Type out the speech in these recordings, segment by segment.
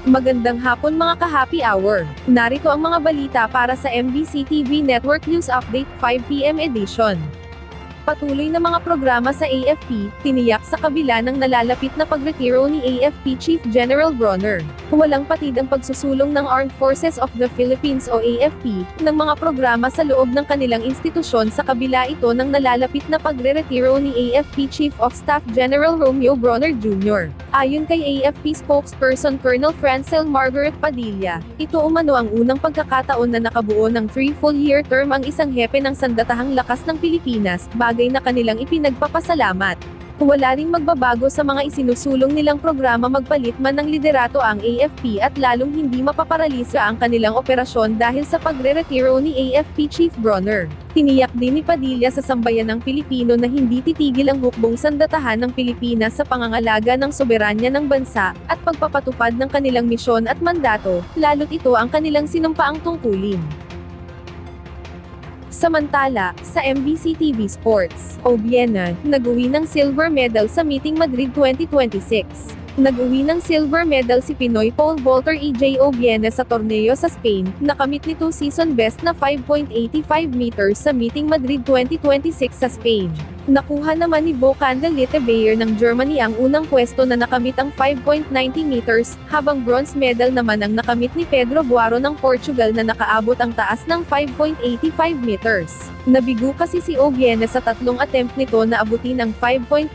Magandang hapon mga ka-happy hour. Narito ang mga balita para sa MBC TV Network News Update 5 PM edition. Patuloy na mga programa sa AFP, tiniyak sa kabila ng nalalapit na pagretiro ni AFP Chief General Bronner. Walang patid ang pagsusulong ng Armed Forces of the Philippines o AFP, ng mga programa sa loob ng kanilang institusyon sa kabila ito ng nalalapit na pagre-retiro ni AFP Chief of Staff General Romeo Bronner Jr. Ayon kay AFP spokesperson Colonel Francel Margaret Padilla, ito umano ang unang pagkakataon na nakabuo ng 3 full-year term ang isang hepe ng sandatahang lakas ng Pilipinas, bagay na kanilang ipinagpapasalamat. Wala ring magbabago sa mga isinusulong nilang programa magpalit man ng liderato ang AFP at lalong hindi mapaparalisa ang kanilang operasyon dahil sa pagre-retiro ni AFP Chief Bronner. Tiniyak din ni Padilla sa sambayan ng Pilipino na hindi titigil ang hukbong sandatahan ng Pilipinas sa pangangalaga ng soberanya ng bansa, at pagpapatupad ng kanilang misyon at mandato, lalo't ito ang kanilang sinumpaang tungkulin. Samantala, sa MBC TV Sports, Obiena, nag-uwi ng silver medal sa Meeting Madrid 2026. Nag-uwi ng silver medal si Pinoy pole vaulter EJ Obiena sa torneo sa Spain, nakamit nito season best na 5.85 meters sa Meeting Madrid 2026 sa Spain. Nakuha naman ni Bo Candelite Bayer ng Germany ang unang pwesto na nakamit ang 5.90 meters, habang bronze medal naman ang nakamit ni Pedro Buaro ng Portugal na nakaabot ang taas ng 5.85 meters. Nabigo kasi si Obiena sa tatlong attempt nito na abutin ang 5.95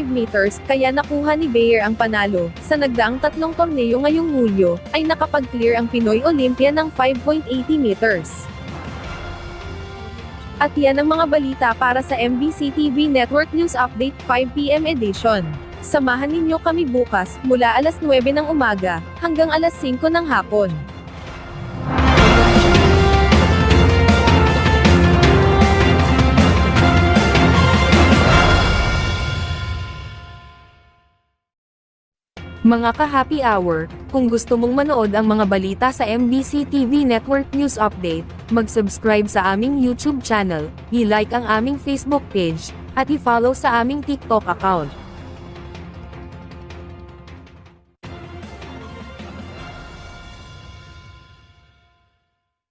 meters, kaya nakuha ni Bayer ang panalo. Sa nagdaang tatlong torneo ngayong Hulyo, ay nakapag-clear ang Pinoy Olympia ng 5.80 meters. At yan ang mga balita para sa MBC TV Network News Update 5 PM edition. Samahan ninyo kami bukas, mula alas 9 ng umaga, hanggang alas 5 ng hapon. Mga ka-happy hour, kung gusto mong manood ang mga balita sa MBC TV Network News Update, mag-subscribe sa aming YouTube channel, i-like ang aming Facebook page, at i-follow sa aming TikTok account.